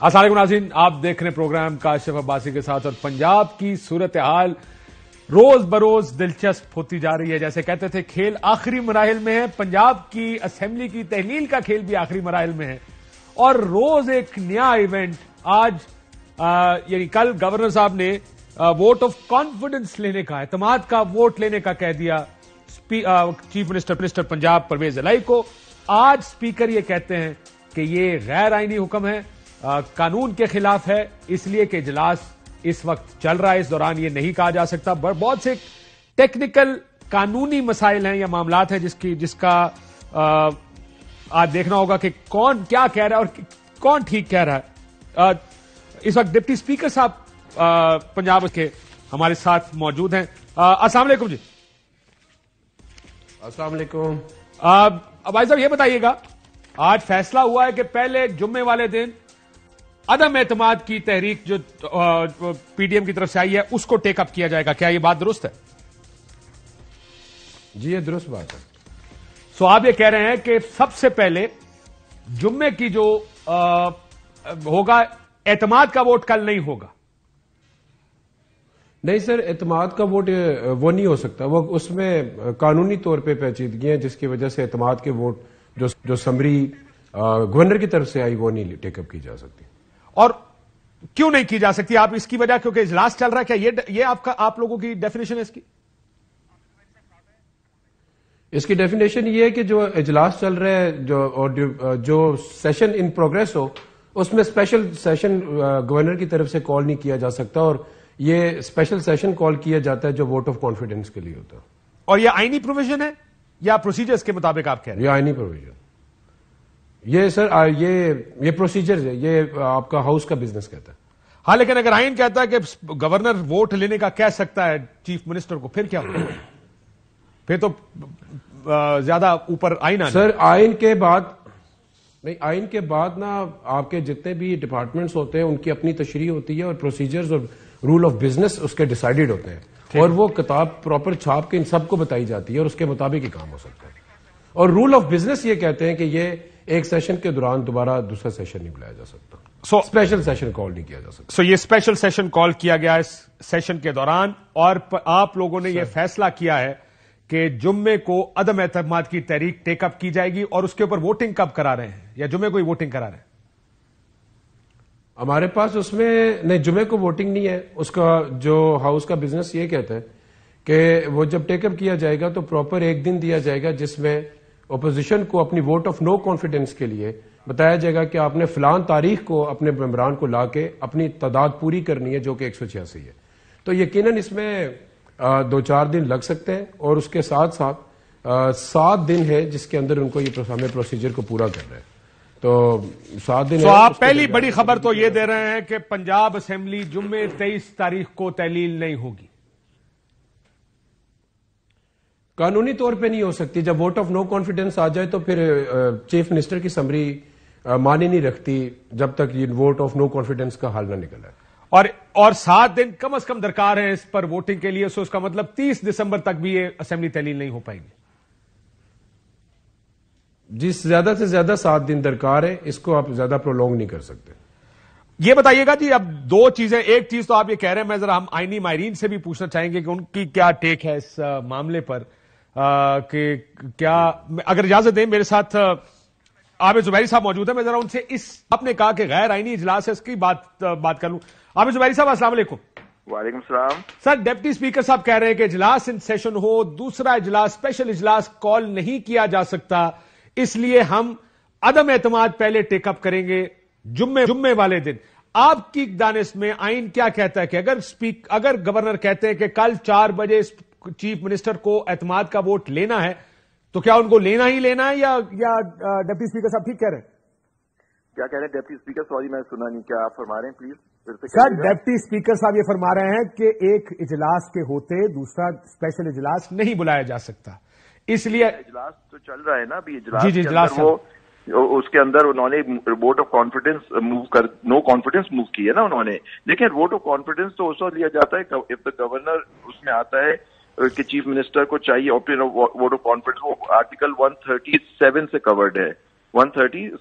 السلام علیکم ناظرین، آپ دیکھ رہے ہیں پروگرام کاشف عباسی کے ساتھ، اور پنجاب کی صورتحال روز بروز دلچسپ ہوتی جا رہی ہے۔ جیسے کہتے تھے کھیل آخری مراحل میں ہے، پنجاب کی اسمبلی کی تحلیل کا کھیل بھی آخری مراحل میں ہے، اور روز ایک نیا ایونٹ۔ آج یعنی کل گورنر صاحب نے ووٹ آف کانفیڈنس لینے کا، اعتماد کا ووٹ لینے کا کہہ دیا چیف منسٹر پنجاب پرویز الہی کو۔ آج اسپیکر یہ کہتے ہیں کہ یہ غیر آئینی حکم ہے، قانون کے خلاف ہے، اس لیے کہ اجلاس اس وقت چل رہا ہے، اس دوران یہ نہیں کہا جا سکتا۔ بہت سے ٹیکنیکل قانونی مسائل ہیں یا معاملات ہیں جس کا آج دیکھنا ہوگا کہ کون کیا کہہ رہا ہے اور کون ٹھیک کہہ رہا ہے۔ اس وقت ڈپٹی اسپیکر صاحب پنجاب کے ہمارے ساتھ موجود ہیں۔ السلام علیکم جی۔ السلام علیکم۔ بھائی صاحب یہ بتائیے گا، آج فیصلہ ہوا ہے کہ پہلے جمعے والے دن عدم اعتماد کی تحریک جو پی ڈی ایم کی طرف سے آئی ہے اس کو ٹیک اپ کیا جائے گا، کیا یہ بات درست ہے؟ جی یہ درست بات ہے۔ سو آپ یہ کہہ رہے ہیں کہ سب سے پہلے جمعے کی جو ہوگا اعتماد کا ووٹ کل نہیں ہوگا؟ نہیں سر، اعتماد کا ووٹ وہ نہیں ہو سکتا، وہ اس میں قانونی طور پہ پیچیدگی ہیں جس کی وجہ سے اعتماد کے ووٹ جو سمری گورنر کی طرف سے آئی وہ نہیں ٹیک اپ کی جا سکتی۔ اور کیوں نہیں کی جا سکتی آپ اس کی وجہ؟ کیونکہ اجلاس چل رہا ہے، کیا یہ آپ لوگوں کی ڈیفینیشن ہے اس کی؟ اس کی ڈیفینیشن یہ ہے کہ جو اجلاس چل رہا ہے جو سیشن ان پروگریس ہو اس میں اسپیشل سیشن گورنر کی طرف سے کال نہیں کیا جا سکتا، اور یہ اسپیشل سیشن کال کیا جاتا ہے جو ووٹ آف کانفیڈنس کے لیے ہوتا ہے۔ اور یہ آئینی پروویژن ہے یا پروسیجرز کے مطابق آپ کہہ رہے ہیں؟ یہ آئینی پروویژن، یہ سر یہ پروسیجر ہے، یہ آپ کا ہاؤس کا بزنس کہتا ہے۔ ہاں لیکن اگر آئین کہتا ہے کہ گورنر ووٹ لینے کا کہہ سکتا ہے چیف منسٹر کو، پھر کیا ہوگا؟ پھر تو زیادہ اوپر آئین آنا۔ سر آئین کے بعد نا آپ کے جتنے بھی ڈپارٹمنٹس ہوتے ہیں ان کی اپنی تشریح ہوتی ہے، اور پروسیجرز اور رول آف بزنس اس کے ڈیسائیڈڈ ہوتے ہیں، اور وہ کتاب پراپر چھاپ کے ان سب کو بتائی جاتی ہے، اور اس کے مطابق ہی کام ہو سکتا ہے۔ اور رول آف بزنس یہ کہتے ہیں کہ یہ ایک سیشن کے دوران دوبارہ دوسرا سیشن نہیں بلایا جا سکتا، اسپیشل سیشن کال نہیں کیا جا سکتا۔ یہ اسپیشل سیشن کال کیا گیا اس سیشن کے دوران، اور آپ لوگوں نے یہ فیصلہ کیا ہے کہ جمعے کو عدم اعتماد کی تحریک ٹیک اپ کی جائے گی، اور اس کے اوپر ووٹنگ کب کرا رہے ہیں، یا جمعے کو ہی ووٹنگ کرا رہے ہیں؟ ہمارے پاس اس میں نہیں، جمعے کو ووٹنگ نہیں ہے، اس کا جو ہاؤس کا بزنس یہ کہتا ہے کہ وہ جب ٹیک اپ کیا جائے گا تو پراپر ایک دن دیا جائے گا جس میں اپوزیشن کو اپنی ووٹ آف نو کانفیڈنس کے لیے بتایا جائے گا کہ آپ نے فلان تاریخ کو اپنے ممبران کو لا کے اپنی تعداد پوری کرنی ہے جو کہ 186 ہے۔ تو یقیناً اس میں 2-4 دن لگ سکتے ہیں، اور اس کے ساتھ ساتھ 7 دن ہے جس کے اندر ان کو یہ ہمیں پروسیجر کو پورا کرنا ہے۔ تو 7 دن۔ تو آپ پہلی بڑی خبر تو یہ دے رہے ہیں کہ پنجاب اسمبلی جمعے 23 تاریخ کو تحلیل نہیں ہوگی؟ قانونی طور پہ نہیں ہو سکتی، جب ووٹ آف نو کانفیڈنس آ جائے تو پھر چیف منسٹر کی سمری معنی نہیں رکھتی جب تک یہ ووٹ آف نو کانفیڈنس کا حل نہ نکل آئے۔ اور 7 دن کم از کم درکار ہے اس پر ووٹنگ کے لیے، سو اس کا مطلب 30 دسمبر تک بھی یہ اسمبلی تحلیل نہیں ہو پائے گی؟ جی زیادہ سے زیادہ 7 دن درکار ہے، اس کو آپ زیادہ پرولونگ نہیں کر سکتے۔ یہ بتائیے گا جی، اب 2 چیزیں، ایک چیز تو آپ یہ کہہ رہے ہیں، میں ذرا ہم آئینی ماہرین سے بھی پوچھنا چاہیں گے کہ ان کی کیا ٹیک ہے اس معاملے پر، کہ کیا، اگر اجازت دیں میرے ساتھ عابد زبیری صاحب موجود ہیں، میں ذرا ان سے آپ نے کہا کہ غیر آئینی اجلاس ہے اس کی بات کر لوں۔ عابد زبیری صاحب السلام علیکم۔ وعلیکم السلام۔ سر ڈپٹی اسپیکر صاحب کہہ رہے ہیں کہ اجلاس ان سیشن ہو، دوسرا اجلاس اسپیشل اجلاس کال نہیں کیا جا سکتا، اس لیے ہم عدم اعتماد پہلے ٹیک اپ کریں گے جمعے والے دن۔ آپ کی دانش میں آئین کیا کہتا ہے کہ اگر گورنر کہتے ہیں کہ کل 4 بجے چیف منسٹر کو اعتماد کا ووٹ لینا ہے تو کیا ان کو لینا ہی لینا ہے، یا ڈپٹی اسپیکر صاحب ٹھیک کہہ رہے ہیں؟ کیا کہہ رہے ہیں ڈپٹی اسپیکر؟ سوری میں سنا نہیں، کیا آپ فرما رہے ہیں پلیز؟ سر ڈپٹی اسپیکر صاحب یہ فرما رہے ہیں کہ ایک اجلاس کے ہوتے دوسرا اسپیشل اجلاس نہیں بلایا جا سکتا، اس لیے اجلاس تو چل رہا ہے نا ابھی، اجلاس جی اجلاس اس کے اندر انہوں نے vote of confidence no confidence move کی ہے نا انہوں نے۔ دیکھیں ووٹ آف کانفیڈنس تو اس وقت لیا جاتا ہے اف دا گورنر اس میں آتا ہے کہ چیف منسٹر کو چاہیے ووٹ آف کانفیڈنس، وہ آرٹیکل 137 سے کورڈ ہے 130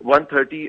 130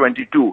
22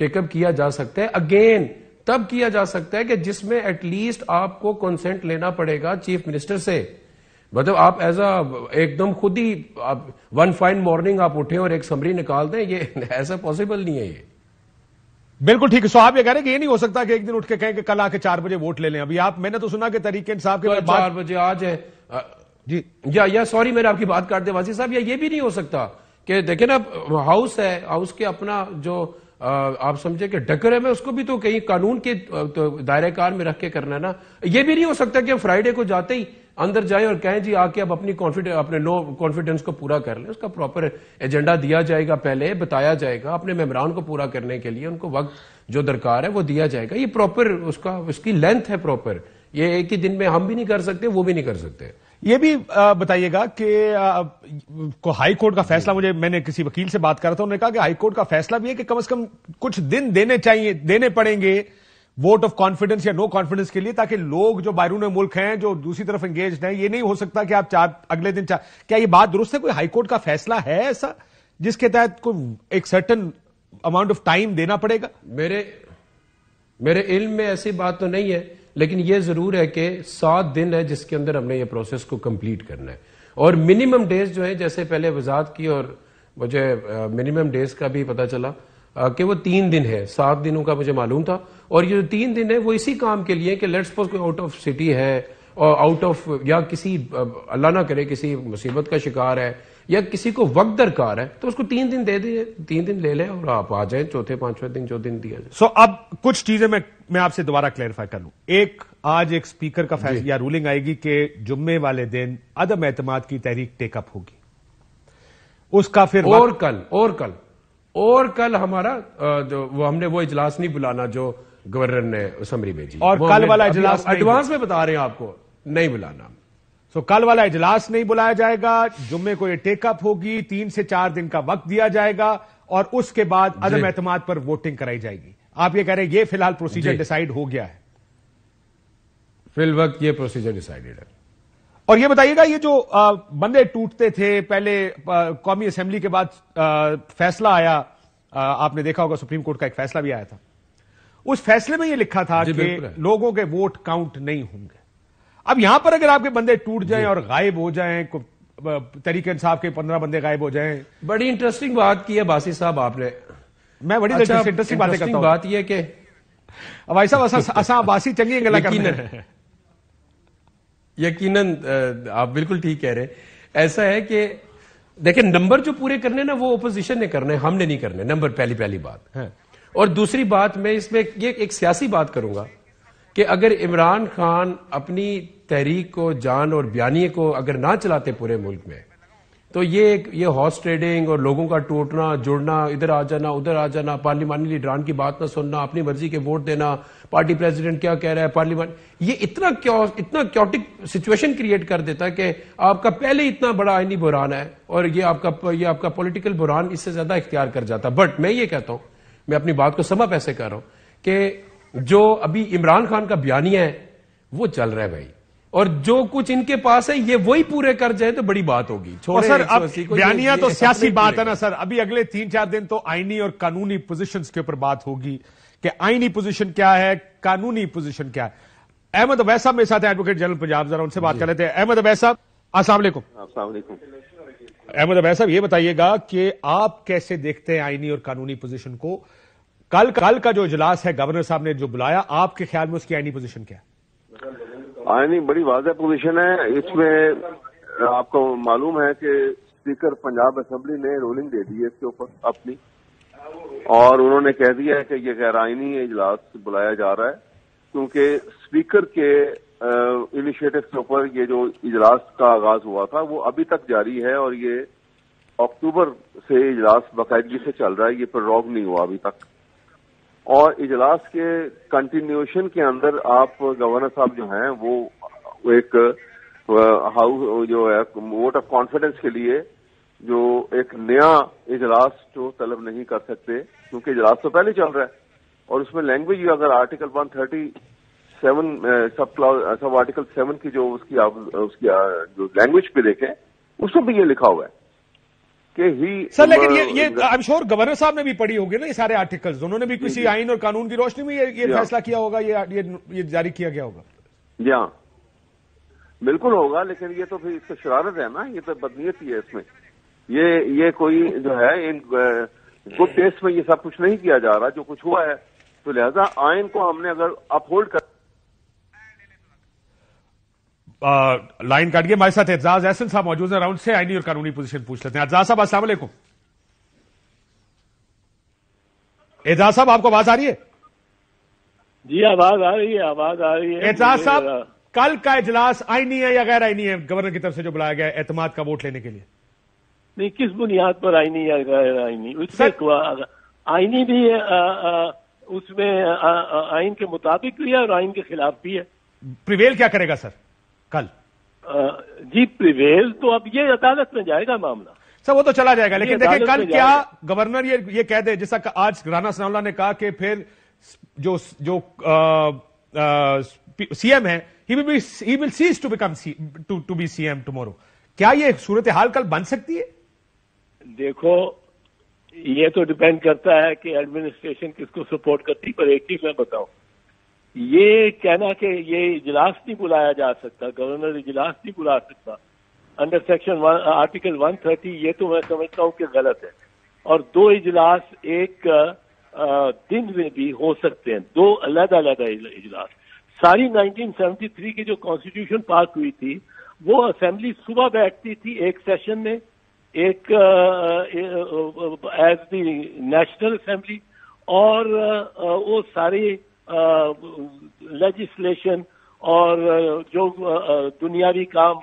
ٹیک اپ کیا جا سکتا ہے. اگین تب کیا جا سکتا ہے کہ جس میں ایٹ لیسٹ آپ کو کنسنٹ لینا پڑے گا چیف منسٹر سے. مطلب آپ ایز ایک دم خود ہی ون فائن مارننگ آپ اٹھیں اور ایک سمری نکال دیں, یہ ایسا پاسبل نہیں ہے. یہ بالکل ٹھیک ہے. سو آپ یہ کہہ رہے ہیں کہ یہ نہیں ہو سکتا کہ ایک دن اٹھ کے کہیں کہ کل آ کے 4 بجے ووٹ لے لیں. ابھی آپ, میں نے تو سنا کہ تحریک انصاف کے 4 بجے آ جائیں. جی یا سوری میں نے آپ کی بات کاٹ دیا واسی صاحب, یہ بھی نہیں ہو سکتا کہ دیکھیں نا ہاؤس ہے, ہاؤس کے اپنا جو آپ سمجھے کہ ڈکر ہے, میں اس کو بھی تو کہیں قانون کے دائرہ کار میں رکھ کے کرنا ہے نا. یہ بھی نہیں ہو سکتا کہ فرائیڈے کو جاتے ہی اندر جائیں اور کہیں جی آ کے اب اپنے نو کانفیڈنس کو پورا کر لیں. اس کا پراپر ایجنڈا دیا جائے گا, پہلے بتایا جائے گا, اپنے ممبران کو پورا کرنے کے لیے ان کو وقت جو درکار ہے وہ دیا جائے گا. یہ پراپر اس کی لینتھ ہے پراپر. یہ ایک ہی دن میں ہم بھی نہیں کر سکتے, وہ بھی نہیں کر سکتے. یہ بھی بتائیے گا کہ ہائی کورٹ کا فیصلہ, میں نے کسی وکیل سے بات کر رہا تھا, انہوں نے کہا کہ ہائی کورٹ کا فیصلہ بھی ہے کہ کم از کم کچھ دن دینے پڑیں گے ووٹ آف کانفیڈنس یا نو کانفیڈنس کے لیے, تاکہ لوگ جو بیرون ملک ہیں جو دوسری طرف انگیجڈ ہیں, یہ نہیں ہو سکتا کہ آپ اگلے دن کیا یہ بات درست ہے؟ کوئی ہائی کورٹ کا فیصلہ ہے ایسا جس کے تحت کوئی ایک سرٹن اماؤنٹ آف ٹائم دینا پڑے گا؟ میرے علم میں ایسی بات تو نہیں ہے, لیکن یہ ضرور ہے کہ 7 دن ہے جس کے اندر ہم نے یہ پروسیس کو کمپلیٹ کرنا ہے. اور منیمم ڈیز جو ہیں, جیسے پہلے وضاحت کی اور مجھے منیمم ڈیز کا بھی پتا چلا کہ وہ 3 دن ہے. 7 دنوں کا مجھے معلوم تھا. اور یہ جو 3 دن ہے وہ اسی کام کے لیے کہ لیٹس سپوز کوئی آؤٹ آف سٹی ہے اور آؤٹ آف یا کسی اللہ نہ کرے کسی مصیبت کا شکار ہے یا کسی کو وقت درکار ہے, تو اس کو 3 دن دے دیے, 3 دن لے لیں اور آپ آ جائیں چوتھے 5ویں دن جو دن دیا جائے. سو اب کچھ چیزیں میں آپ سے دوبارہ کلیریفائی کر لوں. آج ایک اسپیکر کا فیصلہ یا رولنگ آئے گی کہ جمعے والے دن عدم اعتماد کی تحریک ٹیک اپ ہوگی. اس کا پھر اور کل ہمارا ہم نے وہ اجلاس نہیں بلانا جو گورنر نے اسمبلی بھیجی, اور کل والا اجلاس ایڈوانس میں بتا رہے ہیں آپ کو نہیں بلانا. سو کل والا اجلاس نہیں بلایا جائے گا, جمعے کو یہ ٹیک اپ ہوگی, 3 سے 4 دن کا وقت دیا جائے گا اور اس کے بعد عدم اعتماد پر ووٹنگ کرائی جائے گی. آپ یہ کہہ رہے ہیں یہ فی الحال پروسیجر ڈیسائیڈ ہو گیا ہے؟ فی الوقت یہ پروسیجر ڈیسائیڈڈ ہے. اور یہ بتائیے گا, یہ جو بندے ٹوٹتے تھے پہلے قومی اسمبلی کے بعد فیصلہ آیا, آپ نے دیکھا ہوگا سپریم کورٹ کا ایک فیصلہ بھی آیا تھا, اس فیصلے میں یہ لکھا تھا کہ لوگوں کے ووٹ کاؤنٹ نہیں ہوں گے. اب یہاں پر اگر آپ کے بندے ٹوٹ جائیں اور غائب ہو جائیں, تحریک انصاف کے 15 بندے غائب ہو جائیں. بڑی انٹرسٹنگ بات کی ہے باسی صاحب آپ نے. میں بڑی انٹرسٹنگ باتیں کرتا ہوں. بات یہ کہ بھائی صاحب اساں باسی چنگی گلا کرنا ہے. یقیناً آپ بالکل ٹھیک کہہ رہے ہیں. ایسا ہے کہ دیکھیں نمبر جو پورے کرنے نا وہ اپوزیشن نے کرنے, ہم نے نہیں کرنے نمبر, پہلی بات. اور دوسری بات میں اس میں یہ ایک سیاسی بات کروں گا کہ اگر عمران خان اپنی تحریک کو جان اور بیانیے کو اگر نہ چلاتے پورے ملک میں, تو یہ ہارس ٹریڈنگ اور لوگوں کا ٹوٹنا جڑنا, ادھر آ جانا ادھر آ جانا, پارلیمانی لیڈران کی بات نہ سننا, اپنی مرضی کے ووٹ دینا, پارٹی پریزیڈنٹ کیا کہہ رہا ہے پارلیمان, یہ اتنا کیوٹک سچویشن کریٹ کر دیتا ہے کہ آپ کا پہلے اتنا بڑا آئینی بحران ہے اور یہ آپ کا پولیٹیکل بحران اس سے زیادہ اختیار کر جاتا. بٹ میں یہ کہتا ہوں, میں اپنی بات کو سما پیسے کر رہا ہوں کہ جو ابھی عمران خان کا بیانیہ ہے وہ چل رہا ہے بھائی, اور جو کچھ ان کے پاس ہے یہ وہی پورے کر جائیں تو بڑی بات ہوگی. سر اب بیانیہ تو سیاسی بات ہے نا سر, ابھی اگلے 3-4 دن تو آئینی اور قانونی پوزیشنز کے اوپر بات ہوگی کہ آئینی پوزیشن کیا ہے, قانونی پوزیشن کیا ہے. احمد عبیس صاحب میرے ساتھ ہیں, ایڈوکیٹ جنرل پنجاب, ذرا ان سے بات کر لیتے ہیں. احمد عبیس صاحب السلام علیکم. السلام علیکم. احمد عبیس صاحب یہ بتائیے گا کہ آپ کیسے دیکھتے ہیں آئینی اور قانونی پوزیشن کو؟ کل کا جو اجلاس ہے گورنر صاحب نے جو بلایا, آپ کے خیال میں اس کی آئینی پوزیشن کیا ہے؟ آئینی بڑی واضح پوزیشن ہے. اس میں آپ کو معلوم ہے کہ اسپیکر پنجاب اسمبلی نے رولنگ دے دی ہے اس کے اوپر اپنی, اور انہوں نے کہہ دیا ہے کہ یہ غیر آئینی اجلاس بلایا جا رہا ہے کیونکہ اسپیکر کے انیشیٹو کے اوپر یہ جو اجلاس کا آغاز ہوا تھا وہ ابھی تک جاری ہے اور یہ اکتوبر سے اجلاس باقاعدگی سے چل رہا ہے, یہ پروگ نہیں ہوا ابھی تک. اور اجلاس کے کنٹینیوشن کے اندر آپ گورنر صاحب جو ہیں وہ ایک ہاؤس جو ہے ووٹ آف کانفیڈنس کے لیے جو ایک نیا اجلاس جو طلب نہیں کر سکتے کیونکہ اجلاس تو پہلے چل رہا ہے. اور اس میں لینگویج اگر آرٹیکل 137 سب آرٹیکل 7 کی جو اس کی جو لینگویج پہ دیکھیں اس میں بھی یہ لکھا ہوا ہے کہ ہی سر لیکن یہ آئی ایم شور گورنر صاحب نے بھی پڑھی ہوگی نا یہ سارے آرٹیکلز, انہوں نے بھی کسی آئین اور قانون کی روشنی میں یہ فیصلہ کیا ہوگا, یہ جاری کیا گیا ہوگا. جی ہاں بالکل ہوگا, لیکن یہ تو پھر اس سے شرارت ہے نا, یہ تو بدنیتی ہے اس میں. یہ کوئی جو ہے ان گڈ ٹیسٹ میں یہ سب کچھ نہیں کیا جا رہا جو کچھ ہوا ہے, تو لہذا آئین کو ہم نے اگر اپ ہولڈ کر. لائن کاٹ گئے. ہمارے ساتھ اعزاز احسن صاحب موجود ہیں, راؤنڈ سے آئینی اور قانونی پوزیشن پوچھ لیتے ہیں. اعزاز صاحب السلام علیکم. اعزاز صاحب آپ کو آواز آ رہی ہے؟ جی آواز آ رہی ہے, آواز آ رہی ہے. اعزاز صاحب کل کا اجلاس آئینی ہے یا غیر آئینی ہے گورنر کی طرف سے جو بلایا گیا ہے اعتماد کا ووٹ لینے کے لیے؟ نہیں, کس بنیاد پر آئینی یا غیر آئینی؟ اس میں آئینی بھی ہے, اس میں آئین کے مطابق بھی ہے اور آئین کے خلاف بھی ہے. پریویل کیا کرے گا سر کل؟ جی پریویل تو اب یہ عدالت میں جائے گا معاملہ. سر وہ تو چلا جائے گا, لیکن دیکھیں کل کیا گورنر یہ کہہ دے جیسا کہ آج رانا ثناء اللہ نے کہا کہ پھر جو سی ایم ہے he will cease to become to be CM tomorrow. کیا یہ صورتحال کل بن سکتی ہے؟ دیکھو یہ تو ڈیپینڈ کرتا ہے کہ ایڈمنسٹریشن کس کو سپورٹ کرتی, پر ایک چیز میں بتاؤں, یہ کہنا کہ یہ اجلاس نہیں بلایا جا سکتا, گورنر اجلاس نہیں بلا سکتا انڈر سیکشن آرٹیکل 130, یہ تو میں سمجھتا ہوں کہ غلط ہے. اور 2 اجلاس ایک دن میں بھی ہو سکتے ہیں, 2 علیحدہ اجلاس. ساری 1973 کی جو کانسٹیٹیوشن پاس ہوئی تھی وہ اسمبلی صبح بیٹھتی تھی ایک سیشن میں, ایک ایز دی نیشنل اسمبلی, اور وہ ساری لیجسلیشن اور جو دنیاوی کام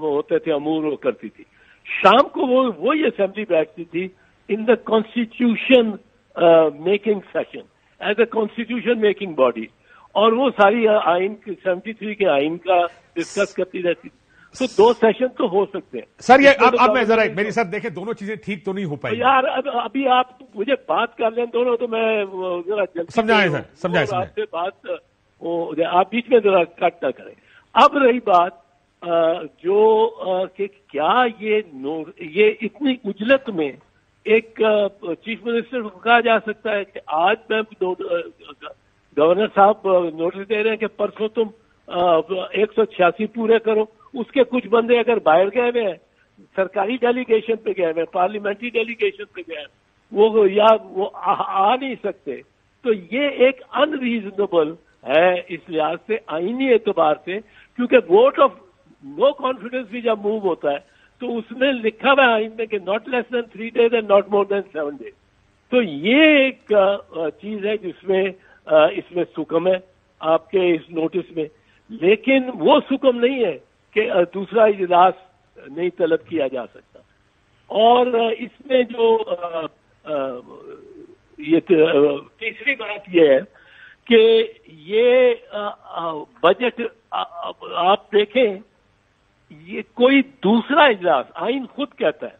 ہوتے تھے امور وہ کرتی تھی. شام کو وہی اسمبلی بیٹھتی تھی in the constitution making session as a constitution making body, اور وہ ساری آئین 73 کے آئین کا ڈسکس کرتی رہتی تھی. تو 2 سیشن تو ہو سکتے ہیں. سر یہ اب میں ذرا میری ساتھ دیکھیں, دونوں چیزیں ٹھیک تو نہیں ہو پائی یار. ابھی آپ مجھے بات کر لیں دونوں, تو میں ذرا سمجھائیں سر, سمجھائیں آپ سے بات, آپ بیچ میں ذرا کٹ نہ کریں. اب رہی بات جو کہ کیا یہ اتنی اجلت میں ایک چیف منسٹر کو کہا جا سکتا ہے کہ آج میں گورنر صاحب نوٹس دے رہے ہیں کہ پرسوں تم 186 پورے کرو, اس کے کچھ بندے اگر باہر گئے ہوئے ہیں, سرکاری ڈیلیگیشن پہ گئے ہوئے ہیں, پارلیمنٹری ڈیلیگیشن پہ گئے ہیں, وہ آ نہیں سکتے, تو یہ ایک ان ریزنیبل ہے اس لحاظ سے, آئینی اعتبار سے, کیونکہ ووٹ آف نو کانفیڈنس بھی جب موو ہوتا ہے تو اس میں لکھا ہوا ہے آئین میں کہ not less than 3 days and not more than 7 days. تو یہ ایک چیز ہے جس میں اس میں سکم ہے آپ کے اس نوٹس میں, لیکن وہ سکم نہیں ہے کہ دوسرا اجلاس نہیں طلب کیا جا سکتا. اور اس میں جو یہ تیسری بات یہ ہے کہ یہ بجٹ آپ دیکھیں, یہ کوئی دوسرا اجلاس, آئین خود کہتا ہے,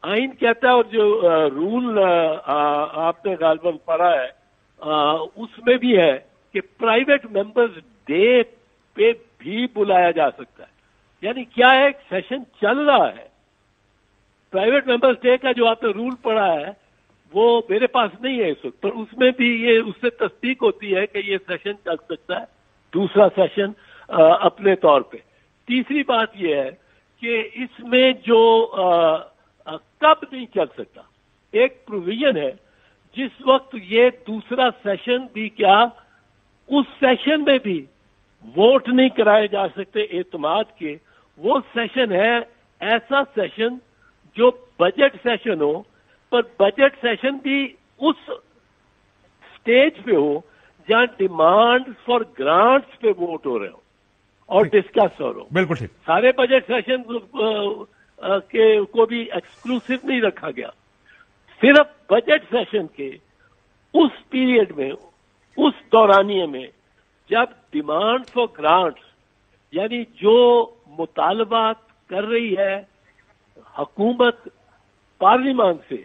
آئین کہتا ہے, اور جو رول آپ نے غالباً پڑھا ہے اس میں بھی ہے کہ پرائیویٹ ممبرز ڈے پہ بھی بلایا جا سکتا ہے. یعنی کیا ہے, ایک سیشن چل رہا ہے, پرائیویٹ ممبرز ڈے کا جو آپ نے رول پڑھا ہے وہ میرے پاس نہیں ہے اس وقت, پر اس میں بھی یہ اس سے تصدیق ہوتی ہے کہ یہ سیشن چل سکتا ہے, دوسرا سیشن اپنے طور پہ. تیسری بات یہ ہے کہ اس میں جو کب نہیں چل سکتا, ایک پروویژن ہے جس وقت یہ دوسرا سیشن بھی, کیا اس سیشن میں بھی ووٹ نہیں کرائے جا سکتے اعتماد کے, وہ سیشن ہے ایسا سیشن جو بجٹ سیشن ہو, پر بجٹ سیشن بھی اس سٹیج پہ ہو جہاں ڈیمانڈ فار گرانٹس پہ ووٹ ہو رہے ہو اور ڈسکس ہو رہا ہو. بالکل ٹھیک. سارے بجٹ سیشن کو بھی ایکسکلوسیو نہیں رکھا گیا, صرف بجٹ سیشن کے اس پیریڈ میں, اس دورانیے میں جب ڈیمانڈ فار گرانٹس, یعنی جو مطالبات کر رہی ہے حکومت پارلیمان سے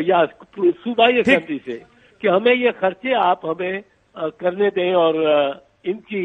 یا صوبائی اسمبلی سے کہ ہمیں یہ خرچے آپ ہمیں کرنے دیں اور ان کی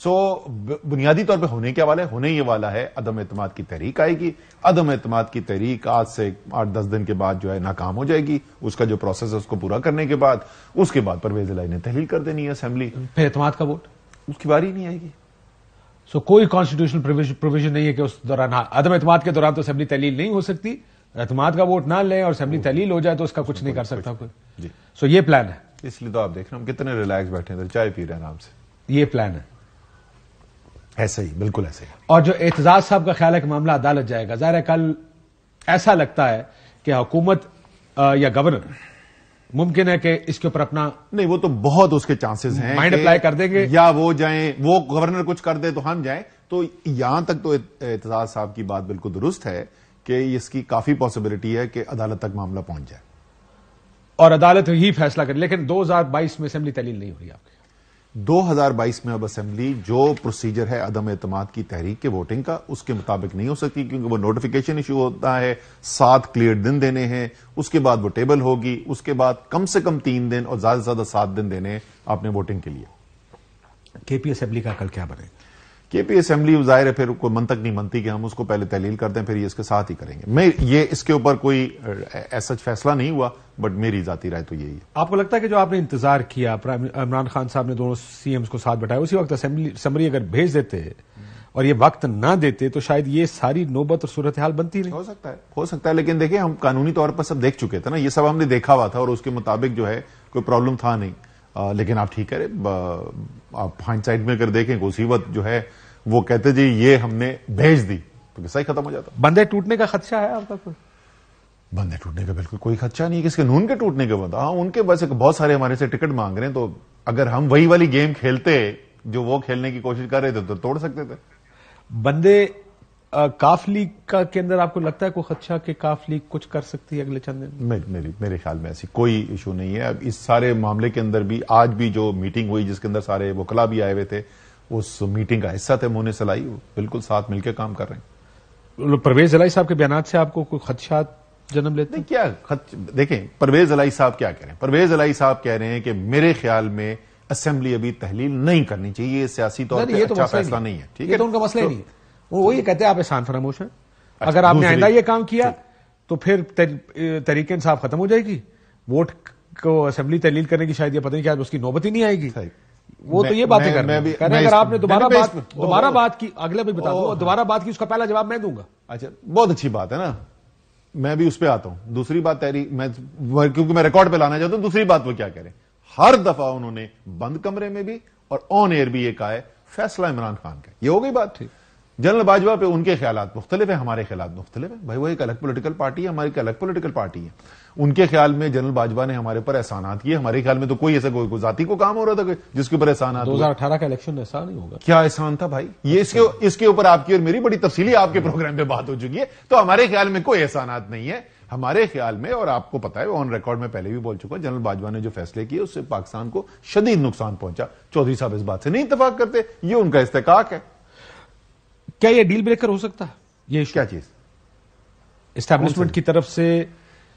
سو بنیادی طور پہ ہونے کیا والا ہے؟ ہونے یہ والا ہے عدم اعتماد کی تحریک آئے گی. عدم اعتماد کی تحریک آج سے 8-10 دن کے بعد جو ہے ناکام ہو جائے گی. اس کا جو پروسیس ہے اس کو پورا کرنے کے بعد اس کے بعد پرویز الہی نے تحلیل کر دینی ہے اسمبلی. پھر اعتماد کا ووٹ اس کی باری نہیں آئے گی. سو کوئی کانسٹیٹیوشنل پروویژن نہیں ہے کہ اس دوران عدم اعتماد کے دوران تو اسمبلی تحلیل نہیں ہو سکتی. اعتماد کا ووٹ نہ لیں اور اسمبلی تحلیل ہو جائے تو اس کا کچھ نہیں کر سکتا کوئی. جی سو یہ پلان ہے. اس لیے تو آپ دیکھ رہے ہیں ہم کتنے ریلیکس بیٹھے ہیں, چائے پی رہے ہیں آرام سے. یہ پلان ہے. ایسے ہی, بالکل ایسے ہی. اور جو اعتزاز صاحب کا خیال ہے کہ معاملہ عدالت جائے گا, ظاہر ہے کل ایسا لگتا ہے کہ حکومت یا گورنر ممکن ہے کہ اس کے اوپر اپنا نہیں, وہ تو بہت اس کے چانسز ہیں مائنڈ اپلائی کر دیں گے, یا وہ جائیں, وہ گورنر کچھ کر دے تو ہم جائیں. تو یہاں تک تو اعتزاز صاحب کی بات بالکل درست ہے کہ اس کی کافی پاسبلٹی ہے کہ عدالت تک معاملہ پہنچ جائے اور عدالت ہی فیصلہ کرے. لیکن 2022 میں اسمبلی تحلیل نہیں ہو رہی آپ کی. 2022 میں اب اسمبلی جو پروسیجر ہے عدم اعتماد کی تحریک کے ووٹنگ کا اس کے مطابق نہیں ہو سکتی, کیونکہ وہ نوٹیفیکیشن ایشو ہوتا ہے, 7 کلیئر دن دینے ہیں, اس کے بعد وہ ٹیبل ہوگی, اس کے بعد کم سے کم 3 دن اور زیادہ سے زیادہ 7 دن دینے ہیں آپ نے ووٹنگ کے لیے. کے پی اسمبلی کا کل کیا بنے گا؟ کے پی اسمبلی ظاہر ہے پھر کوئی منطق نہیں بنتی کہ ہم اس کو پہلے تحلیل کرتے ہیں پھر یہ اس کے ساتھ ہی کریں گے. میں یہ اس کے اوپر کوئی ایسا فیصلہ نہیں ہوا, بٹ میری ذاتی رائے تو یہی ہے. آپ کو لگتا ہے کہ جو آپ نے انتظار کیا, عمران خان صاحب نے دونوں سی ایمز کو ساتھ بٹھایا, اسی وقت اسمبلی اگر بھیج دیتے اور یہ وقت نہ دیتے تو شاید یہ ساری نوبت اور صورتحال بنتی نہیں؟ ہو سکتا ہے, لیکن دیکھیں ہم قانونی طور پر سب دیکھ چکے تھے نا, یہ سب ہم نے دیکھا ہوا تھا اور اس کے مطابق جو ہے کوئی پرابلم تھا نہیں. لیکن آپ ٹھیک ہے, آپ ہائنڈ سائڈ میں اگر دیکھیں کہ اسی وقت جو ہے وہ کہتے جی یہ ہم نے بھیج دی تو قصہ ہی ختم ہو جاتا. بندے ٹوٹنے کا خدشہ ہے آپ کا کوئی؟ بندے ٹوٹنے کا بالکل کوئی خدشہ نہیں. کس کے نون کے ٹوٹنے کا بتا, ہاں ان کے ویسے بہت سارے ہمارے سے ٹکٹ مانگ رہے ہیں, تو اگر ہم وہی والی گیم کھیلتے جو وہ کھیلنے کی کوشش کر رہے تھے تو توڑ سکتے تھے. بندے کاف لیگ کے اندر آپ کو لگتا ہے کوئی خدشہ کہ کاف لیگ کچھ کر سکتی ہے اگلے چند دن؟ میرے خیال میں ایسی کوئی ایشو نہیں ہے. اب اس سارے معاملے کے اندر بھی آج بھی جو میٹنگ ہوئی جس کے اندر سارے وکلا بھی آئے ہوئے تھے, اس میٹنگ کا حصہ تھے مونس الہی, بالکل ساتھ مل کے کام کر رہے ہیں. پرویز الہی صاحب کے بیانات سے آپ کو کوئی خدشات جنم لیتے ہیں؟ کیا دیکھیں پرویز الہی صاحب کیا کہہ رہے ہیں. پرویز الہی صاحب کہہ رہے ہیں کہ میرے خیال میں اسمبلی ابھی تحلیل نہیں کرنی چاہیے, یہ سیاسی طور پہ اچھا فیصلہ نہیں ہے. ٹھیک ہے, تو ان کا مسئلہ ہی نہیں ہے, وہ یہ کہتے ہیں آپ احسان فراموش ہیں. اگر آپ نے آئندہ یہ کام کیا تو پھر تحریک انصاف ختم ہو جائے گی, ووٹ کو اسمبلی تحلیل کرنے کی شاید یہ پتہ نہیں کیا اس کی نوبت ہی نہیں آئے گی. وہ تو یہ باتیں کر رہے ہیں, اگر آپ نے دوبارہ بات کی, اگلے بھی بتا دوں, دوبارہ بات کی اس کا پہلا جواب میں دوں گا. اچھا بہت اچھی بات ہے نا, میں بھی اس پہ آتا ہوں. دوسری بات کیونکہ میں ریکارڈ پہ لانا چاہتا ہوں, دوسری بات وہ کیا کہہ رہے ہیں, ہر دفعہ انہوں نے بند کمرے میں بھی اور آن ایئر بھی یہ کہا ہے فیصلہ عمران خان کا. یہ ہو گئی بات. جنرل باجوہ پہ ان کے خیالات مختلف ہیں, ہمارے خیالات مختلف ہیں. بھائی وہ ایک الگ پولیٹیکل پارٹی ہے, ہماری ایک الگ پولیٹیکل پارٹی ہے. ان کے خیال میں جنرل باجوہ نے ہمارے پر احسانات کیے, ہمارے خیال میں تو کوئی ایسا کوئی ذاتی کو کام ہو رہا تھا جس کے اوپر احسانات. 2018 کا الیکشن ایسا نہیں ہوگا. کیا احسان تھا بھائی, یہ اس کے اوپر آپ کی اور میری بڑی تفصیلی آپ کے پروگرام پہ بات ہو چکی ہے. تو ہمارے خیال میں کوئی احسانات نہیں ہے. ہمارے خیال میں, اور آپ کو پتا ہے آن ریکارڈ میں پہلے بھی بول چکا, جنرل باجوہ نے جو فیصلے کیے اس سے پاکستان کو شدید نقصان پہنچا. چودھری صاحب اس بات سے نہیں اتفاق کرتے, یہ ان کا استحقاق ہے. کیا یہ ڈیل بریکر ہو سکتا ہے یہ کیا چیز اسٹیبلشمنٹ کی طرف سے؟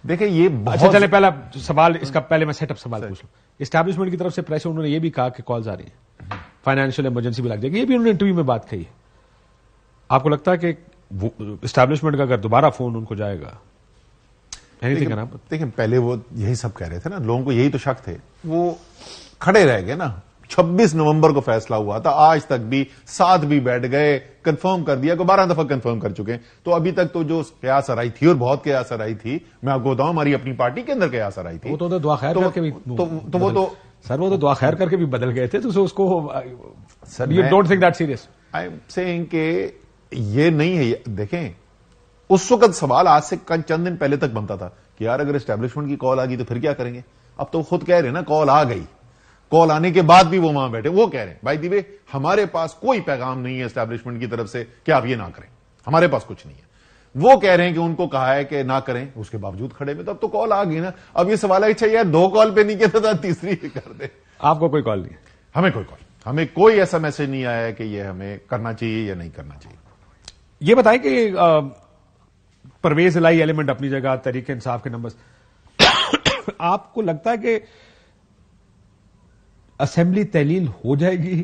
دیکھیں یہ اچھا چلے پہلا سوال اس کا پہلے میں سیٹ اپ سوال پوچھ لوں. اسٹیبلشمنٹ کی طرف سے پریشر, انہوں نے یہ بھی کہا کہ کالز آ رہی ہیں, فائنینشیل ایمرجنسی بھی لگ جائے گی, یہ بھی انہوں نے انٹرویو میں بات کہی ہے. آپ کو لگتا ہے کہ اسٹیبلشمنٹ کا اگر دوبارہ فون ان کو جائے گا؟ دیکھیں پہلے وہ یہی سب کہہ رہے تھے نا, لوگوں کو یہی تو شک تھے, وہ کھڑے رہ گئے نا. 26 نومبر کو فیصلہ ہوا تھا, آج تک بھی 7 بھی بیٹھ گئے, کنفرم کر دیا, کو 12 دفعہ کنفرم کر چکے ہیں. تو ابھی تک تو جو قیاس آرائی تھی اور بہت قیاس آرائی تھی, میں آپ کو بتاؤں ہماری اپنی پارٹی کے اندر قیاس آرائی تھی, وہ تو دعا خیر کر کے بھی سر, وہ تو دعا خیر کر کے بھی بدل گئے تھے. تو اس کو you don't think that serious. I am seeing کہ یہ نہیں ہے. دیکھیں اس وقت سوال آج سے چند دن پہلے تک بنتا تھا کہ یار اگر اسٹیبلشمنٹ کی کال آ گئی تو پھر کیا کریں گے. اب تو خود کہہ رہے ہیں نا کال آ گئی, کال آنے کے بعد بھی وہ وہاں بیٹھے, وہ کہہ رہے ہیں بھائی دی وے ہمارے پاس کوئی پیغام نہیں ہے اسٹیبلشمنٹ کی طرف سے کہ آپ یہ نہ کریں, ہمارے پاس کچھ نہیں ہے. وہ کہہ رہے ہیں کہ ان کو کہا ہے کہ نہ کریں, اس کے باوجود کھڑے میں. تو اب تو کال آ گئی نا. اب یہ سوال ہے اچھا یار 2 کال پہ نہیں کیا تھا, تیسری کر دے. آپ کو کوئی کال نہیں؟ ہمیں کوئی ایسا میسج نہیں آیا ہے کہ یہ ہمیں کرنا چاہیے یا نہیں کرنا چاہیے. یہ بتائیں کہ پرویز الہی ایلیمنٹ اپنی جگہ, تحریک انصاف کے نمبر, آپ کو لگتا ہے کہ اسمبلی تحلیل ہو جائے گی